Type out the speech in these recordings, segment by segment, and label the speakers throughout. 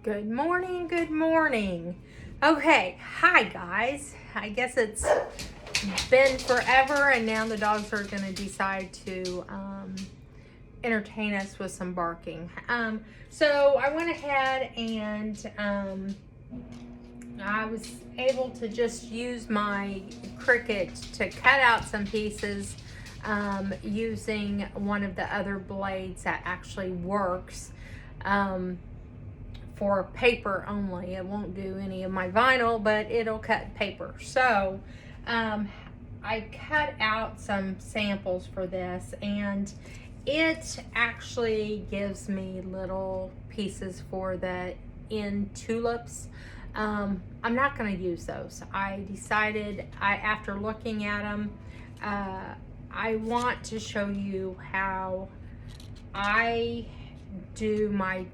Speaker 1: Good morning, good morning. Okay, hi guys. I guess it's been forever and now the dogs are going to decide to entertain us with some barking. So I went ahead and I was able to just use my Cricut to cut out some pieces using one of the other blades that actually works. For paper only. It won't do any of my vinyl, but it'll cut paper. So I cut out some samples for this, and it actually gives me little pieces for the end tulips. I'm not going to use those. I decided, after looking at them, I want to show you how I do my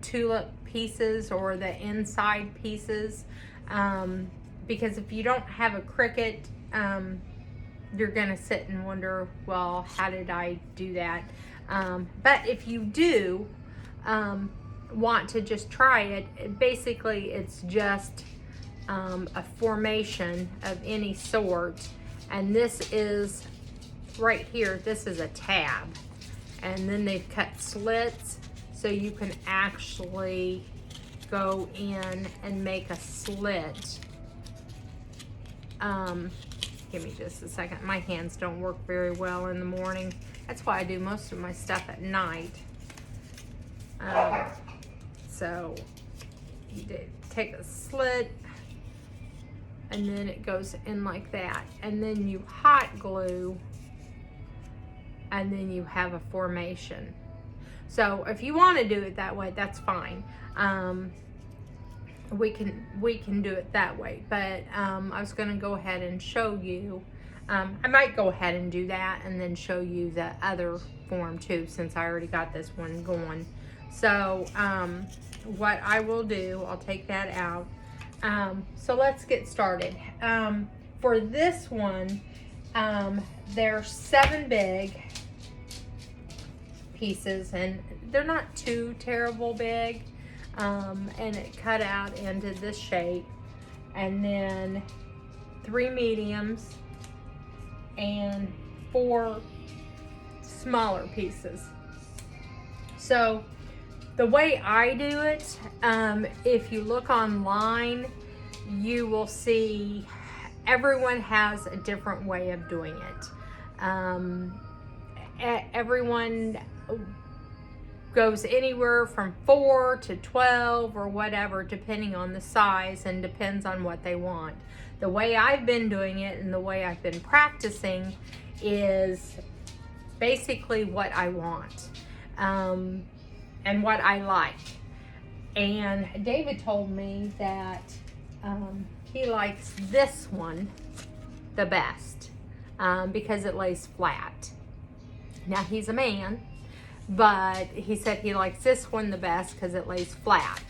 Speaker 1: tulip pieces or the inside pieces, because if you don't have a Cricut, you're gonna sit and wonder, well, how did I do that? But if you do want to just try it, basically it's just a formation of any sort, and this is right here, this is a tab, and then they've cut slits so you can actually go in and make a slit. Give me just a second. My hands don't work very well in the morning. That's why I do most of my stuff at night. So you take a slit, and then it goes in like that. And then you hot glue, and then you have a formation. So if you want to do it that way, that's fine. We can do it that way. But I was going to go ahead and show you. I might go ahead and do that and then show you the other form too, since I already got this one going. So what I will do, I'll take that out. So let's get started. For this one, there's 7 big pieces, and they're not too terrible big, and it cut out into this shape, and then 3 mediums and 4 smaller pieces. So the way I do it, if you look online, you will see everyone has a different way of doing it. Everyone goes anywhere from 4 to 12 or whatever, depending on the size, and depends on what they want. The way I've been doing it and the way I've been practicing is basically what I want, and what I like. And David told me that he likes this one the best, because it lays flat. Now, he's a man, but he said he likes this one the best because it lays flat,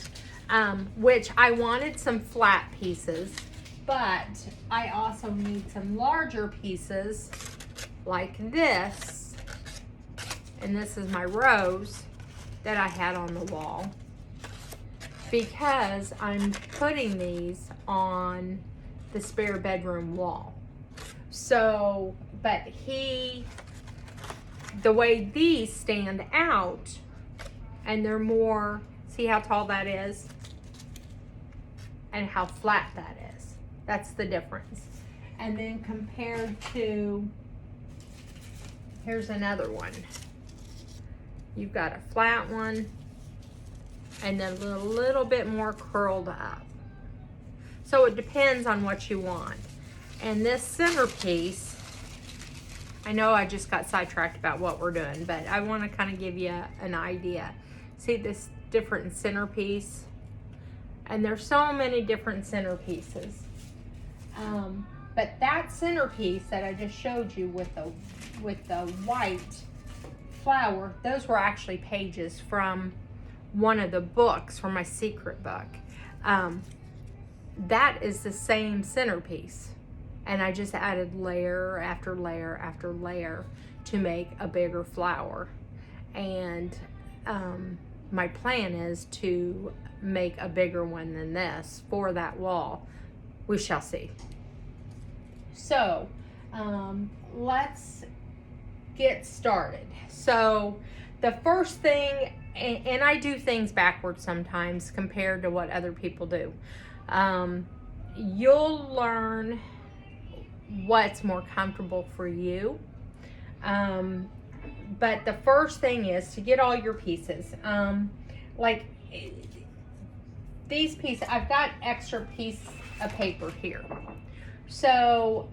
Speaker 1: which I wanted some flat pieces, but I also need some larger pieces like this, and this is my rose that I had on the wall, because I'm putting these on the spare bedroom wall. So, but the way these stand out, and they're more, see how tall that is and how flat that is. That's the difference. And then compared to, here's another one. You've got a flat one and then a little bit more curled up. So it depends on what you want. And this centerpiece, I know I just got sidetracked about what we're doing, but I want to kind of give you an idea. See this different centerpiece? And there's so many different centerpieces. But that centerpiece that I just showed you with the white flower, those were actually pages from one of the books, from my secret book. That is the same centerpiece. And I just added layer after layer after layer to make a bigger flower. And my plan is to make a bigger one than this for that wall. We shall see. So let's get started. So the first thing, and I do things backwards sometimes compared to what other people do. You'll learn what's more comfortable for you. But the first thing is to get all your pieces. Like these pieces, I've got extra piece of paper here. So,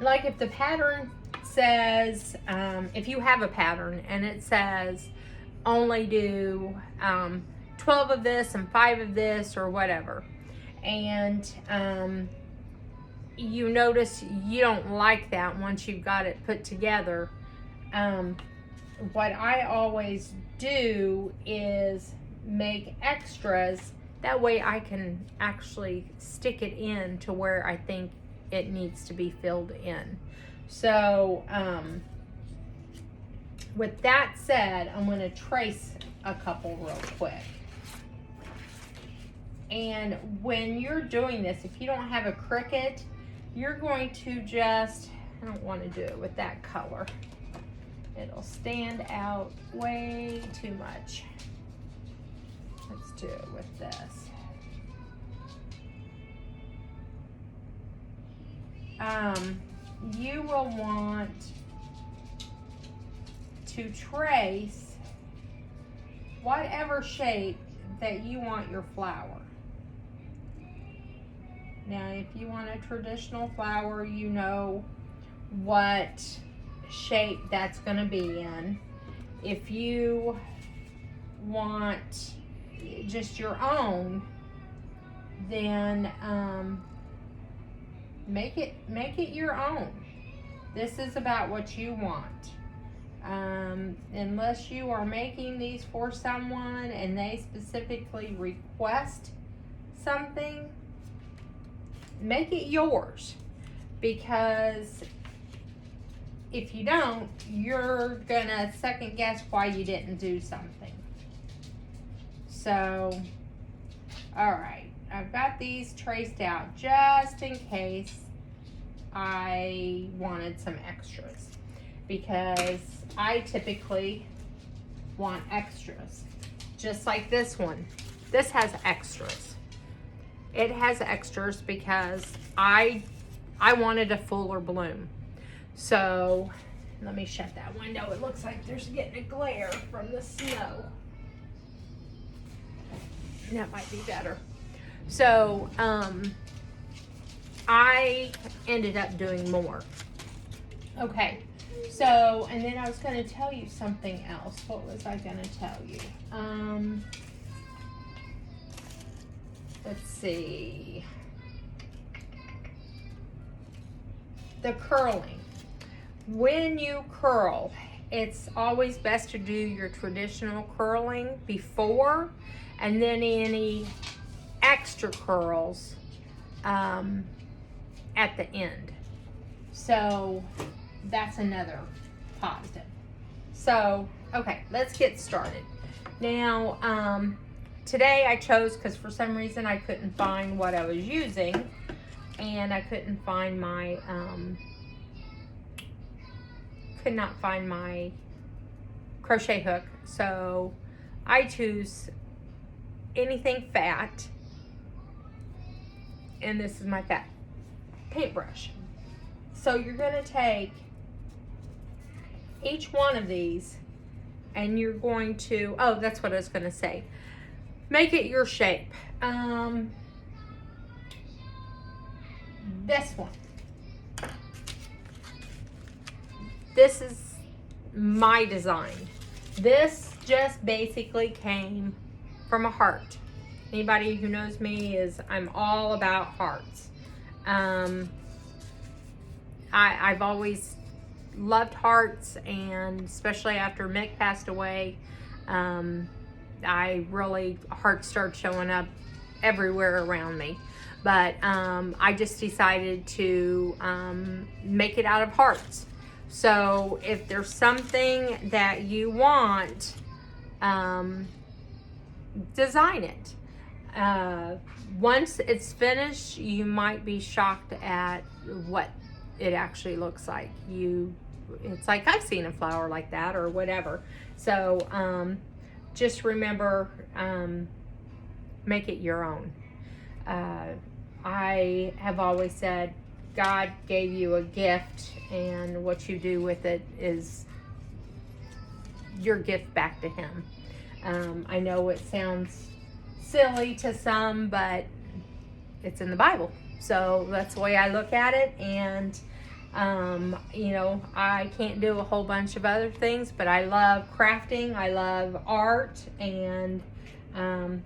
Speaker 1: like if the pattern says, if you have a pattern and it says only do 12 of this and 5 of this or whatever, and you notice you don't like that once you've got it put together, what I always do is make extras. That way I can actually stick it in to where I think it needs to be filled in. So with that said, I'm going to trace a couple real quick. And when you're doing this, if you don't have a Cricut, you're going to just, I don't want to do it with that color. It'll stand out way too much. Let's do it with this. You will want to trace whatever shape that you want your flower. Now, if you want a traditional flower, you know what shape that's going to be in. If you want just your own, then make it your own. This is about what you want. Unless you are making these for someone and they specifically request something, make it yours, because if you don't, you're gonna second guess why you didn't do something. So, all right, I've got these traced out just in case I wanted some extras, because I typically want extras. Just like this one. This has extras. It has extras because I wanted a fuller bloom. So let me shut that window. It looks like there's getting a glare from the snow. That might be better. So I ended up doing more. Okay, so, and then I was going to tell you something else. What was I going to tell you? Let's see. The curling. When you curl, it's always best to do your traditional curling before, and then any extra curls at the end. So that's another positive. So, okay, let's get started. Now, today I chose, because for some reason I couldn't find what I was using, and I couldn't find my, could not find my crochet hook. So I choose anything fat, and this is my fat paintbrush. So you're gonna take each one of these and you're going to, oh, that's what I was gonna say. Make it your shape. This one. This is my design. This just basically came from a heart. Anybody who knows me is, I'm all about hearts. I've always loved hearts, and especially after Mick passed away, hearts started showing up everywhere around me. But I just decided to make it out of hearts. So if there's something that you want design it. Once it's finished, you might be shocked at what it actually looks like. It's like, I've seen a flower like that or whatever. So just remember, make it your own. I have always said, God gave you a gift, and what you do with it is your gift back to him. I know it sounds silly to some, but it's in the Bible. So that's the way I look at it. And you know, I can't do a whole bunch of other things, but I love crafting, I love art, and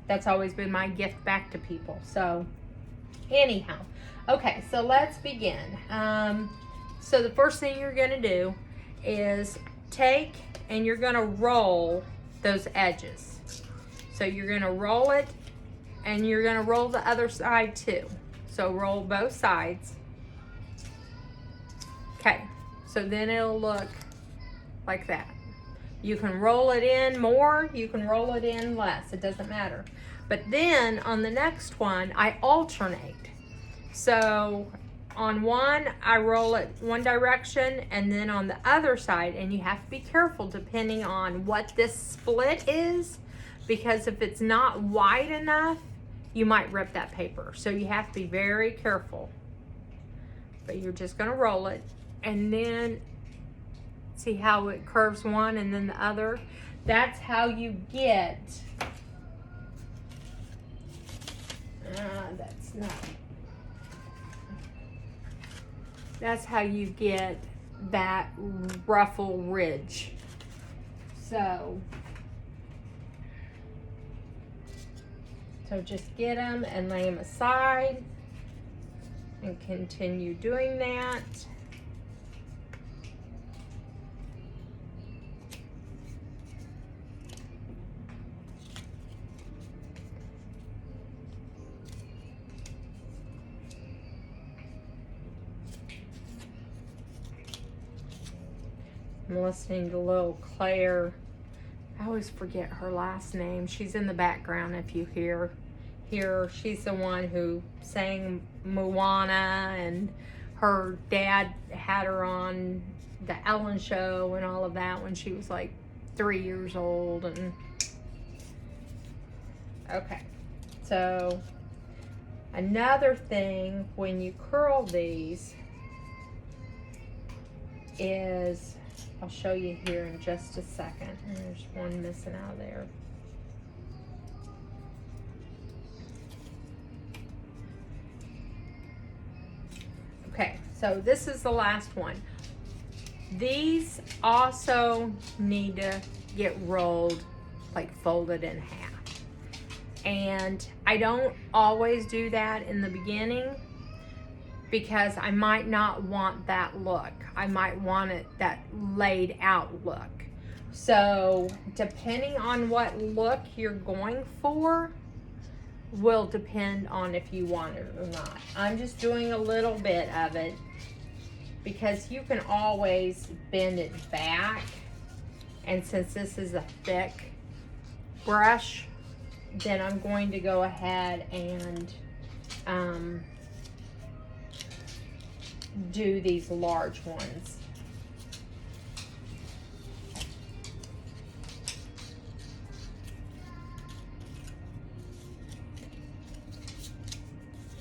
Speaker 1: that's always been my gift back to people. So anyhow, okay, so let's begin. So the first thing you're gonna do is take and you're gonna roll those edges. So you're gonna roll it, and you're gonna roll the other side too. So roll both sides. Okay, so then it'll look like that. You can roll it in more, you can roll it in less, it doesn't matter. But then on the next one, I alternate. So on one, I roll it one direction, and then on the other side, and you have to be careful depending on what this split is, because if it's not wide enough, you might rip that paper. So you have to be very careful. But you're just gonna roll it, and then see how it curves one and then the other. That's how you get, that's how you get that ruffle ridge. So just get them and lay them aside and continue doing that. I'm listening to little Claire. I always forget her last name. She's in the background if you hear. She's the one who sang Moana, and her dad had her on the Ellen show and all of that when she was like 3 years old. And okay, so another thing when you curl these is, I'll show you here in just a second. There's one missing out of there. Okay, so this is the last one. These also need to get rolled, like folded in half. And I don't always do that in the beginning, because I might not want that look. I might want it that laid out look. So depending on what look you're going for will depend on if you want it or not. I'm just doing a little bit of it because you can always bend it back. And since this is a thick brush, then I'm going to go ahead and do these large ones.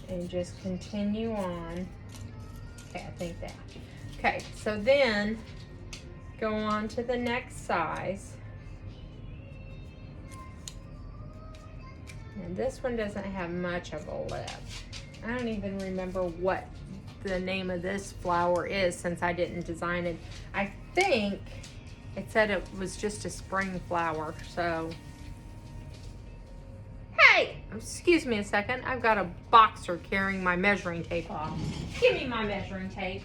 Speaker 1: And just continue on. Okay, I think that. Okay, so then go on to the next size. And this one doesn't have much of a lip. I don't even remember what the name of this flower is since I didn't design it. I think it said it was just a spring flower, so. Hey, excuse me a second. I've got a boxer carrying my measuring tape off. Give me my measuring tape.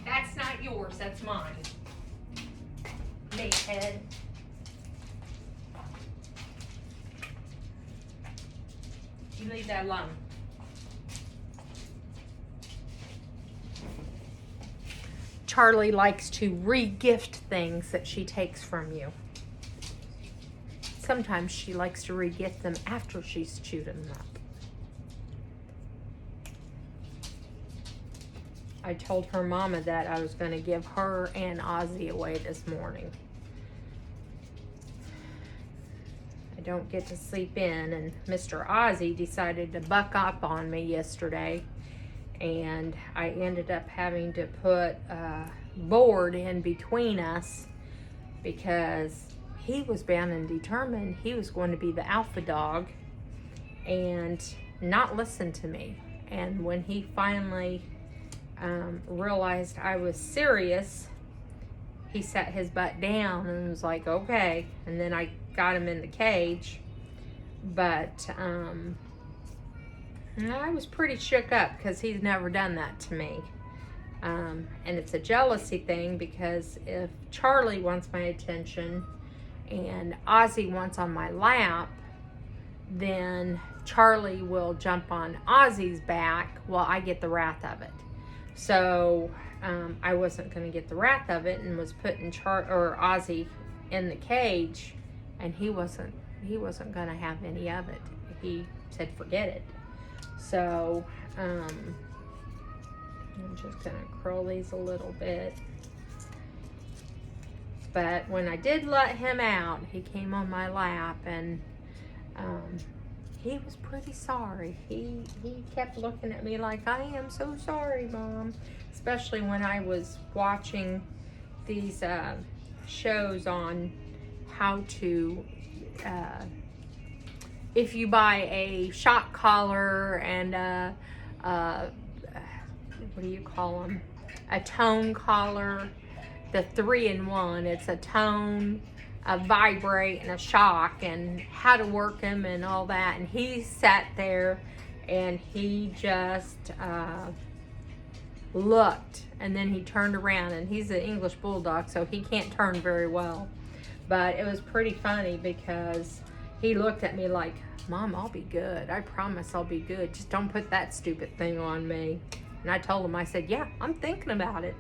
Speaker 1: That's not yours, that's mine. Meathead. You leave that alone. Charlie likes to re-gift things that she takes from you. Sometimes she likes to re-gift them after she's chewed them up. I told her mama that I was going to give her and Ozzy away this morning. I don't get to sleep in, and Mr. Ozzy decided to buck up on me yesterday, and I ended up having to put a board in between us because he was bound and determined he was going to be the alpha dog and not listen to me. And when he finally realized I was serious, he set his butt down and was like, okay. And then I got him in the cage. But I was pretty shook up because he's never done that to me. And it's a jealousy thing, because if Charlie wants my attention and Ozzy wants on my lap, then Charlie will jump on Ozzy's back while I get the wrath of it. So I wasn't going to get the wrath of it, and was putting Ozzy in the cage, and he wasn't going to have any of it. He said forget it. So I'm just going to curl these a little bit. But when I did let him out, he came on my lap, and he was pretty sorry. He kept looking at me like, I am so sorry, Mom. Especially when I was watching these shows on how to, if you buy a shock collar and what do you call them? A tone collar, the 3-in-1. It's a tone, a vibrate, and a shock, and how to work them and all that. And he sat there and he just looked, and then he turned around, and he's an English bulldog, so he can't turn very well. But it was pretty funny because he looked at me like, Mom, I'll be good. I promise I'll be good. Just don't put that stupid thing on me. And I told him, I said, yeah, I'm thinking about it.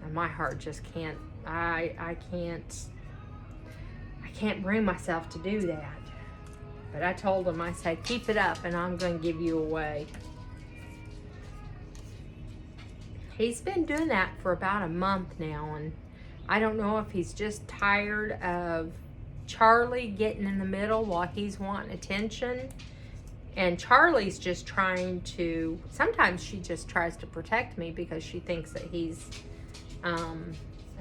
Speaker 1: And my heart just can't, I can't bring myself to do that. But I told him, I said, keep it up and I'm going to give you away. He's been doing that for about a month now, and I don't know if he's just tired of Charlie getting in the middle while he's wanting attention. And Charlie's just trying to, sometimes she just tries to protect me because she thinks that he's,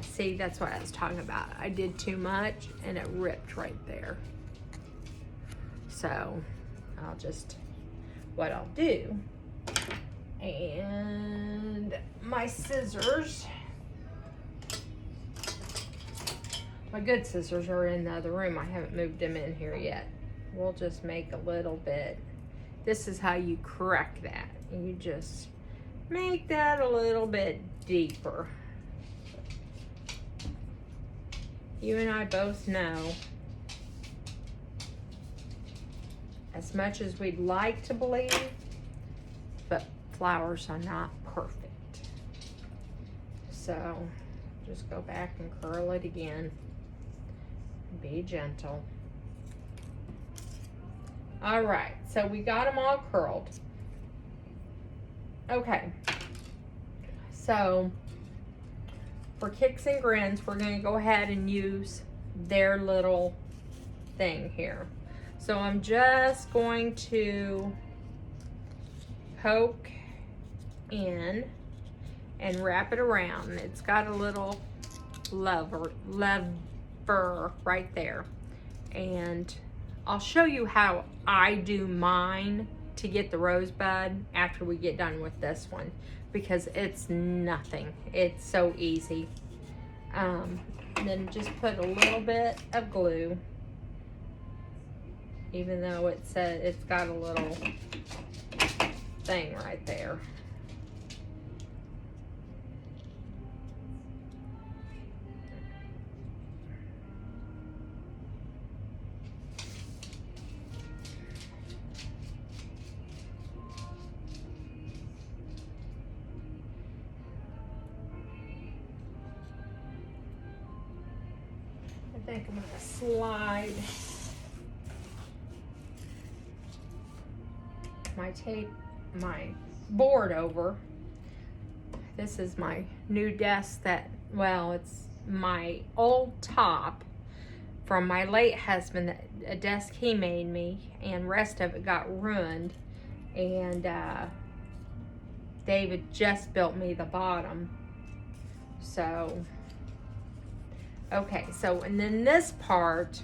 Speaker 1: see, that's what I was talking about. I did too much and it ripped right there. So I'll just, what I'll do, and my scissors, my good scissors are in the other room. I haven't moved them in here yet. We'll just make a little bit. This is how you correct that. You just make that a little bit deeper. You and I both know, as much as we'd like to believe, but flowers are not perfect. So just go back and curl it again. Be gentle. All right, so we got them all curled. Okay, so for kicks and grins, we're going to go ahead and use their little thing here. So I'm just going to poke in and wrap it around. It's got a little lever right there. And I'll show you how I do mine to get the rosebud after we get done with this one, because it's nothing. It's so easy. Then just put a little bit of glue, even though it's got a little thing right there. think I'm gonna slide my board over. This is my new desk that, well, it's my old top from my late husband, a desk he made me, and rest of it got ruined. And David just built me the bottom. So, okay, so and then this part,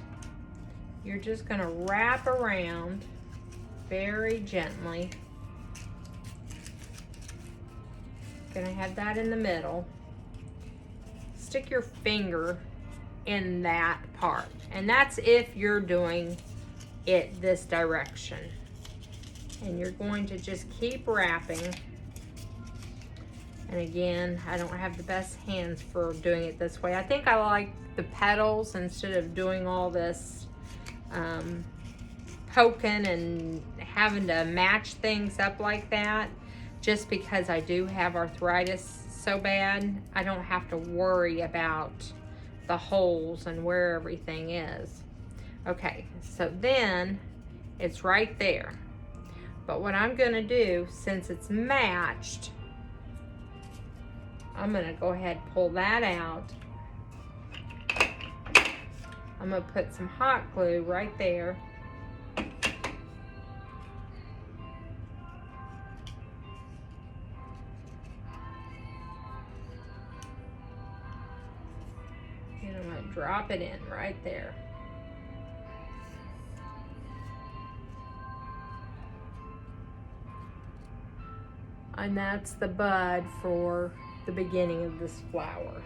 Speaker 1: you're just gonna wrap around very gently. Gonna have that in the middle. Stick your finger in that part, and that's if you're doing it this direction. And you're going to just keep wrapping. And again, I don't have the best hands for doing it this way. I think I like the petals instead of doing all this poking and having to match things up like that. Just because I do have arthritis so bad, I don't have to worry about the holes and where everything is. Okay, so then it's right there. But what I'm gonna do, since it's matched, I'm gonna go ahead and pull that out. I'm gonna put some hot glue right there. And I'm gonna drop it in right there. And that's the bud for the beginning of this flower.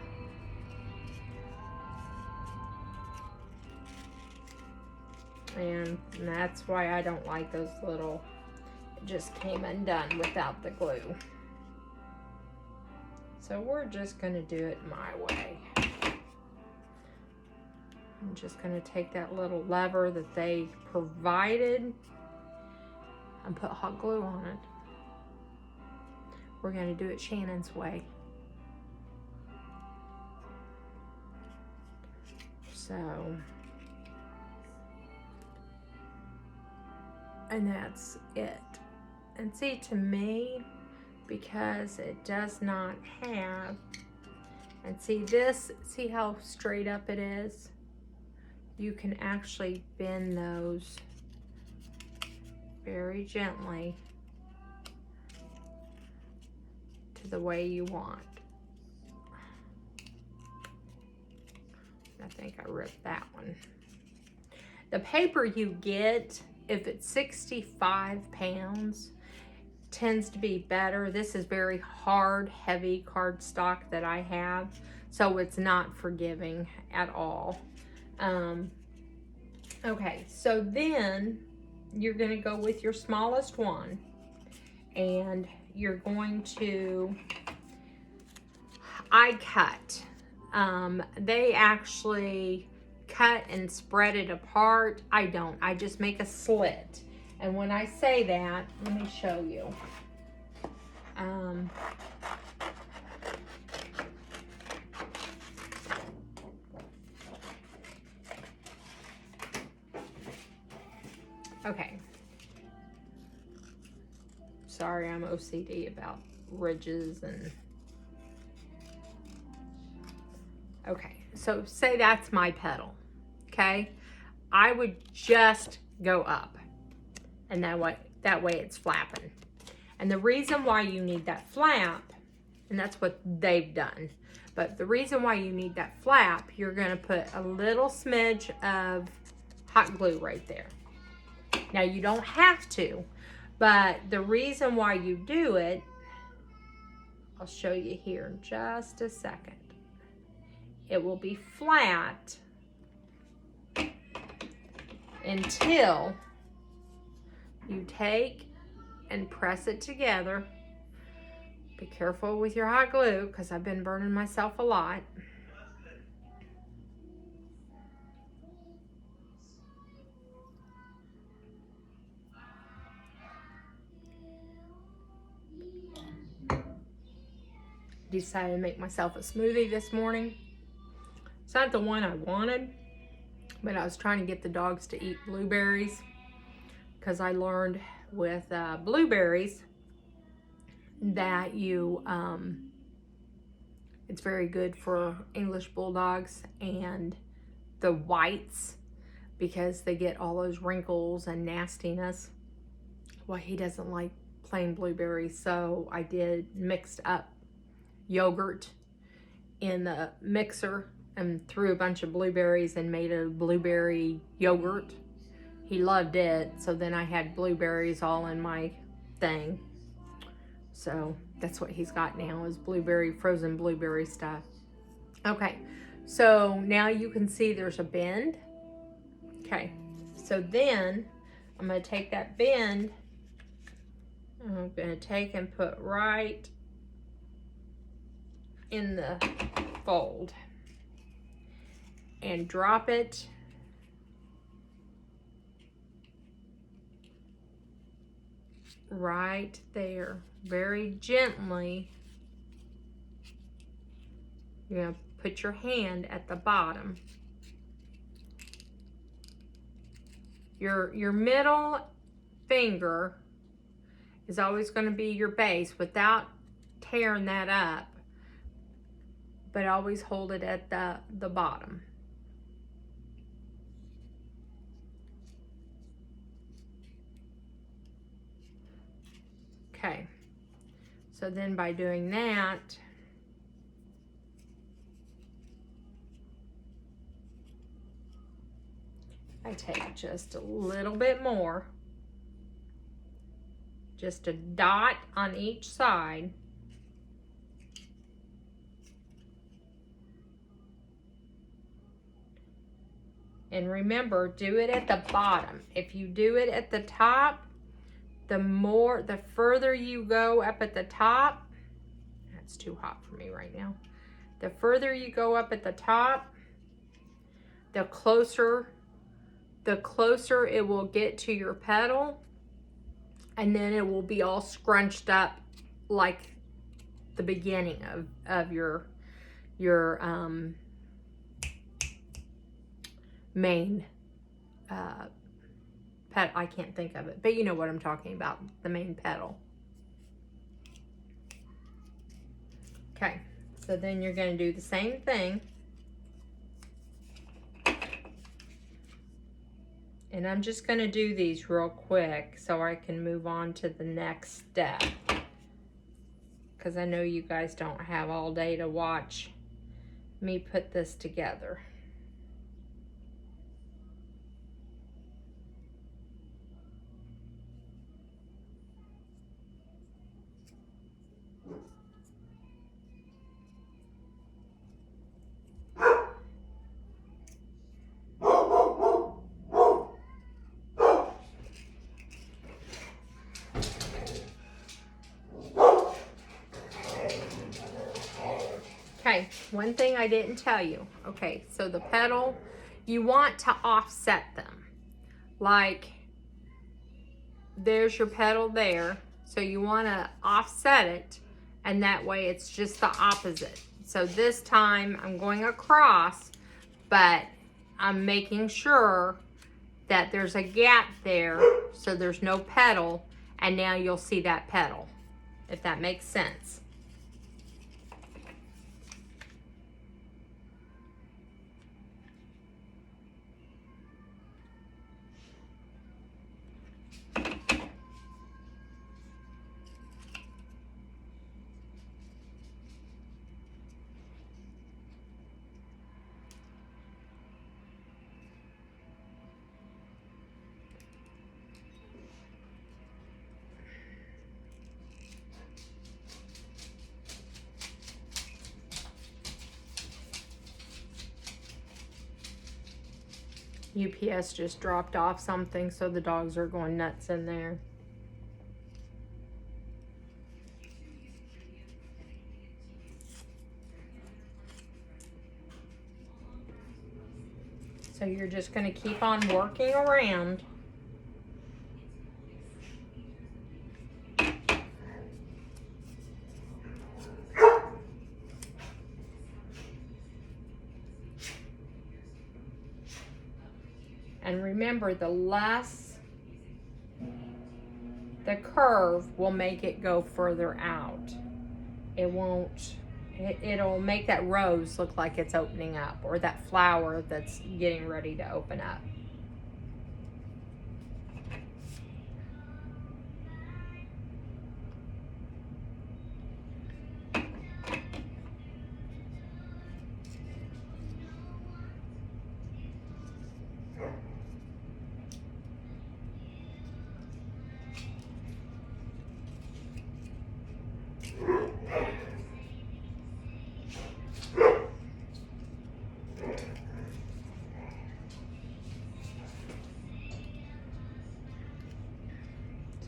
Speaker 1: And that's why I don't like those little, it just came undone without the glue. So we're just gonna do it my way. I'm just gonna take that little lever that they provided and put hot glue on it. We're gonna do it Shannon's way. So, and that's it. And see, to me, because it does not have, and see this, see how straight up it is? You can actually bend those very gently to the way you want. I think I ripped that one. The paper you get, if it's 65 pounds, tends to be better. This is very hard, heavy cardstock that I have, so it's not forgiving at all. Okay, so then you're gonna go with your smallest one, and you're going to, I cut. They actually cut and spread it apart. I don't, I just make a slit. And when I say that, let me show you. Okay. Sorry, I'm OCD about ridges and... Okay, so say that's my petal, okay? I would just go up, and that way it's flapping. And the reason why you need that flap, and that's what they've done, but the reason why you need that flap, you're gonna put a little smidge of hot glue right there. Now you don't have to, but the reason why you do it, I'll show you here in just a second. It will be flat until you take and press it together. Be careful with your hot glue, because I've been burning myself a lot. Decided to make myself a smoothie this morning. It's not the one I wanted, But I was trying to get the dogs to eat blueberries because I learned with blueberries that it's very good for English bulldogs and the whites because they get all those wrinkles and nastiness. Well, he doesn't like plain blueberries, so I did mixed up yogurt in the mixer and threw a bunch of blueberries and made a blueberry yogurt. He loved it, so then I had blueberries all in my thing. So that's what he's got now, is frozen blueberry stuff. Okay, so now you can see there's a bend. Okay, so then I'm going to take that bend, I'm going to take and put right in the fold and drop it right there, very gently. You're going to put your hand at the bottom. Your middle finger is always going to be your base without tearing that up, but always hold it at the bottom. Okay, so then by doing that, I take just a little bit more, just a dot on each side. And remember, do it at the bottom. If you do it at the top, the further you go up at the top, that's too hot for me right now. The further you go up at the top, the closer it will get to your petal, and then it will be all scrunched up like the beginning of your main pet. I can't think of it, but you know what I'm talking about, the main petal. Okay, so then you're going to do the same thing. And I'm just going to do these real quick so I can move on to the next step, because I know you guys don't have all day to watch me put this together. Okay, one thing I didn't tell you. Okay, so the petal, you want to offset them. Like, there's your petal there. So you want to offset it, and that way it's just the opposite. So this time I'm going across, but I'm making sure that there's a gap there so there's no petal, and now you'll see that petal, if that makes sense. UPS just dropped off something, so the dogs are going nuts in there. So you're just going to keep on working around. And remember, the less the curve will make it go further out. It won't, it'll make that rose look like it's opening up, or that flower that's getting ready to open up.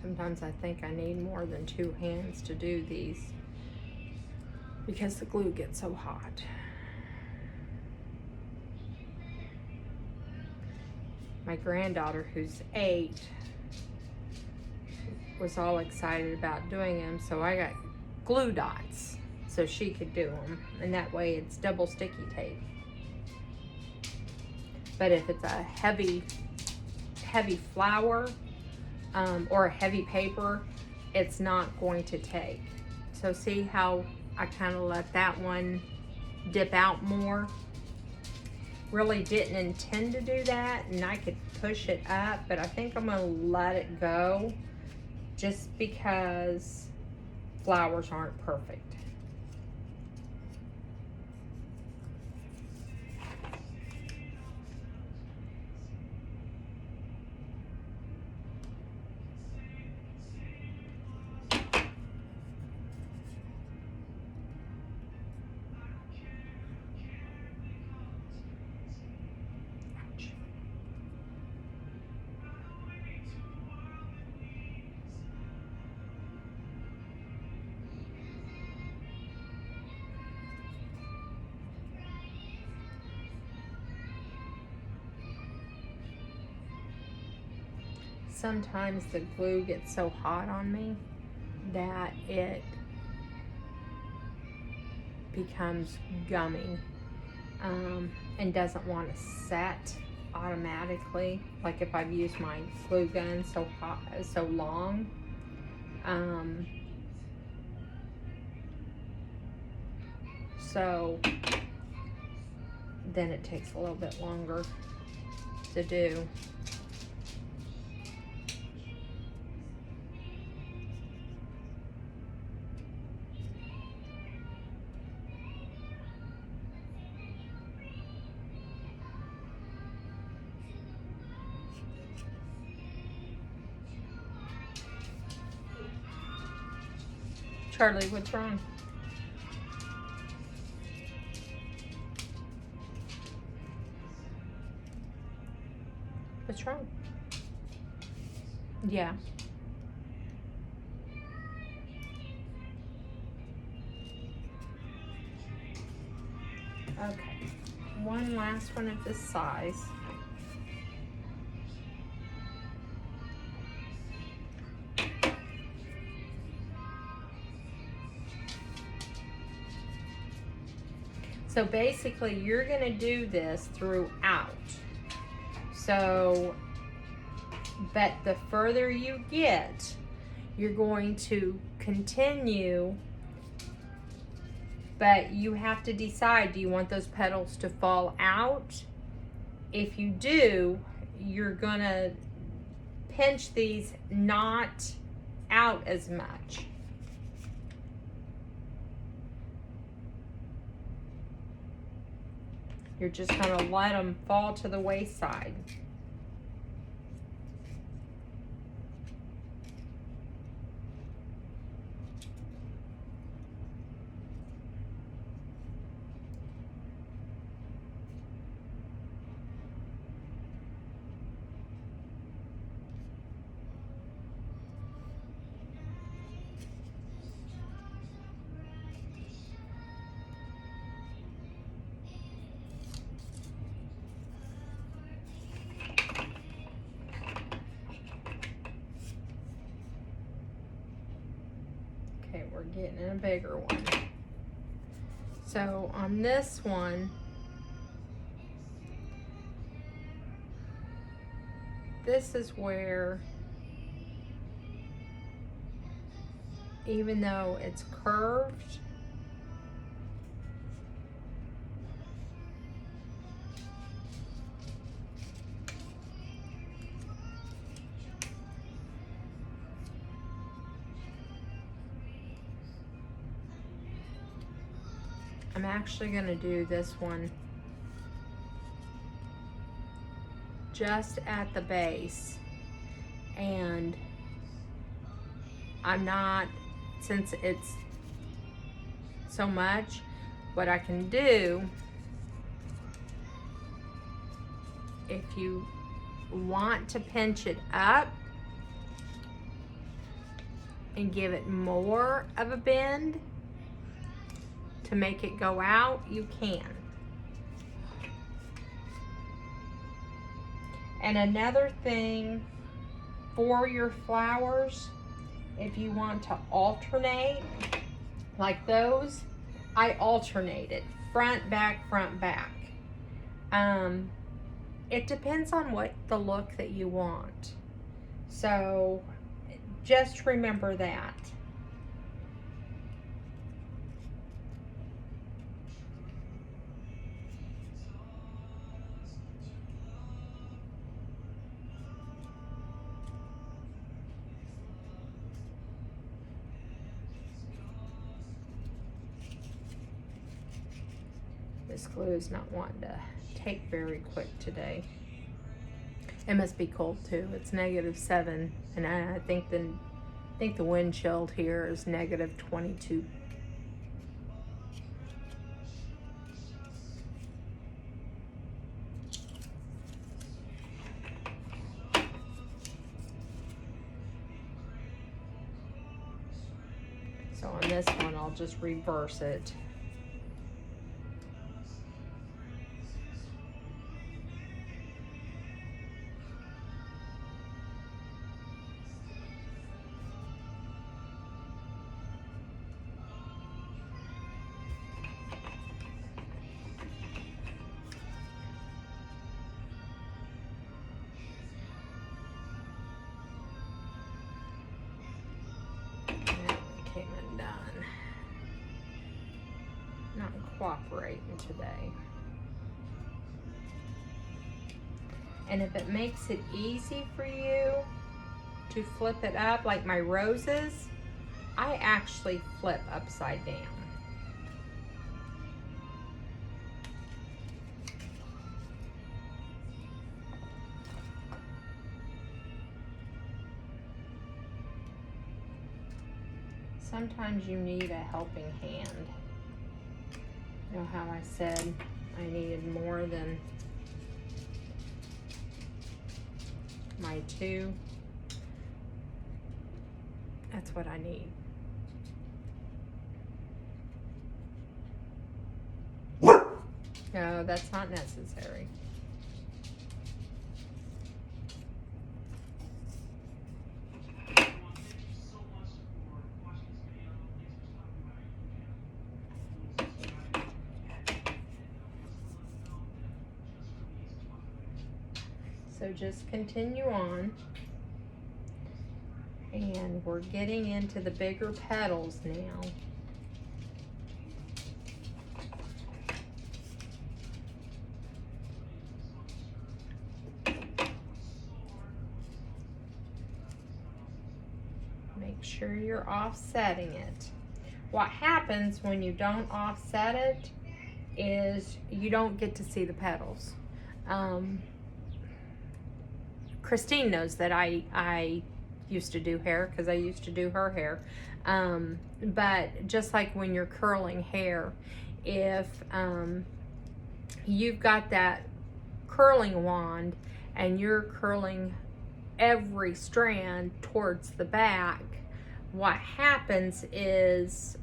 Speaker 1: Sometimes I think I need more than 2 hands to do these because the glue gets so hot. My granddaughter, who's 8, was all excited about doing them, so I got glue dots so she could do them, and that way it's double sticky tape. But if it's a heavy flower, or a heavy paper, it's not going to take. So see how I kind of let that one dip out more? Really didn't intend to do that, and I could push it up, but I think I'm gonna let it go just because flowers aren't perfect. Sometimes the glue gets so hot on me that it becomes gummy, and doesn't want to set automatically, like if I've used my glue gun so long. So then it takes a little bit longer to do. Charlie, what's wrong? What's wrong? Yeah. Okay. One last one of this size. So basically, you're gonna do this throughout. So, but the further you get, you're going to continue, but you have to decide, do you want those petals to fall out? If you do, you're gonna pinch these not out as much. You're just gonna let them fall to the wayside. Okay, we're getting in a bigger one. So on this one, this is where, even though it's curved, I'm actually going to do this one just at the base, and I'm not, since it's so much, what I can do, if you want to pinch it up and give it more of a bend to make it go out, you can. And another thing for your flowers, if you want to alternate, like those, I alternated front, back, front, back. It depends on what the look that you want. So just remember that. This glue is not wanting to take very quick today. It must be cold too. It's -7, and I think the wind chill here is -22. So on this one, I'll just reverse it. Cooperating today. And if it makes it easy for you to flip it up, like my roses, I actually flip upside down. Sometimes you need a helping hand. You know how I said I needed more than my 2? That's what I need. No, that's not necessary. So just continue on, and we're getting into the bigger petals now. Make sure you're offsetting it. What happens when you don't offset it is you don't get to see the petals. Christine knows that I used to do hair because I used to do her hair. But just like when you're curling hair, if you've got that curling wand and you're curling every strand towards the back, what happens is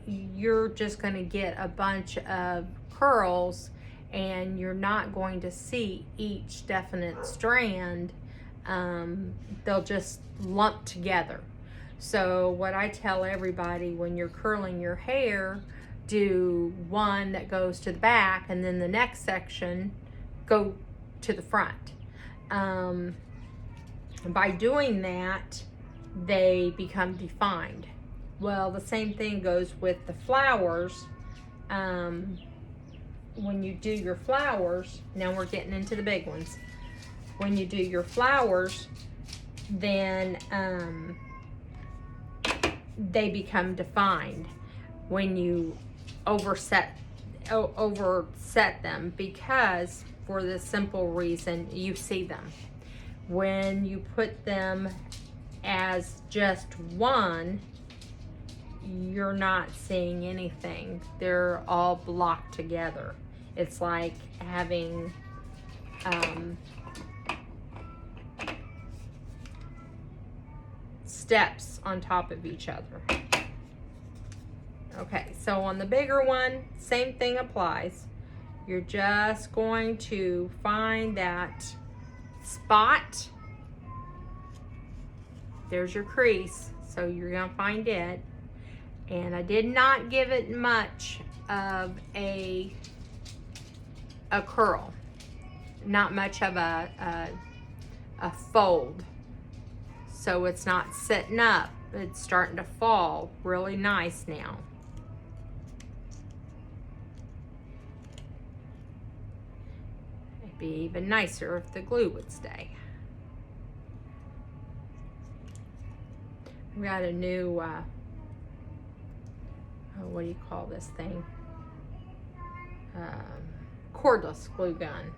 Speaker 1: you're just going to get a bunch of curls and you're not going to see each definite strand. They'll just lump together. So what I tell everybody, when you're curling your hair, do one that goes to the back and then the next section go to the front. By doing that, they become defined. Well, the same thing goes with the flowers. When you do your flowers, now we're getting into the big ones. When you do your flowers, then they become defined when you overset them, because for the simple reason you see them. When you put them as just one, you're not seeing anything. They're all blocked together. It's like having steps on top of each other. Okay, so on the bigger one, same thing applies. You're just going to find that spot. There's your crease, so you're gonna find it. And I did not give it much of a curl, not much of a fold. So it's not sitting up, it's starting to fall really nice now. It'd be even nicer if the glue would stay. We got a new, what do you call this thing? Cordless glue gun.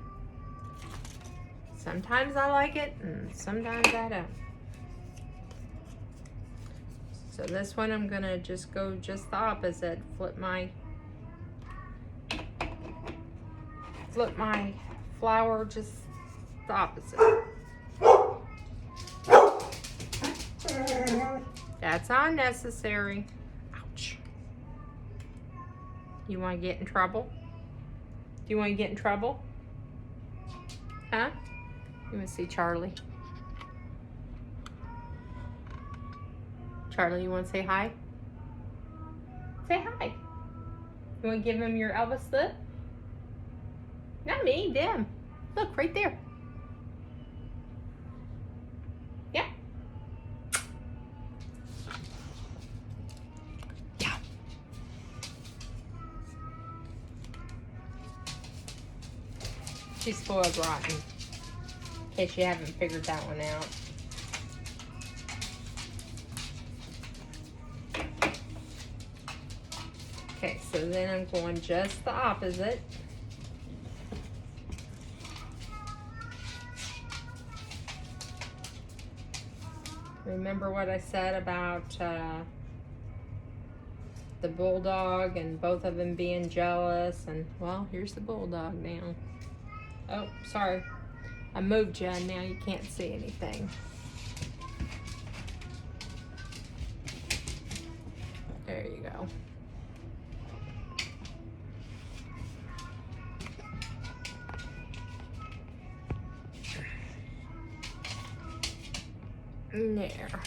Speaker 1: Sometimes I like it, and sometimes I don't. So this one I'm gonna just go just the opposite. Flip my flower just the opposite. That's unnecessary. Ouch. You want to get in trouble? Do you want to get in trouble? Huh? You want to see Charlie? Charlie, you want to say hi? Say hi. You want to give him your Elvis lip? Not me, them. Look, right there. Yeah. Yeah. She's spoiled rotten. In case you haven't figured that one out. Okay, so then I'm going just the opposite. Remember what I said about the bulldog and both of them being jealous, and well, here's the bulldog now. Oh, sorry. I moved you and now you can't see anything. There you go. There.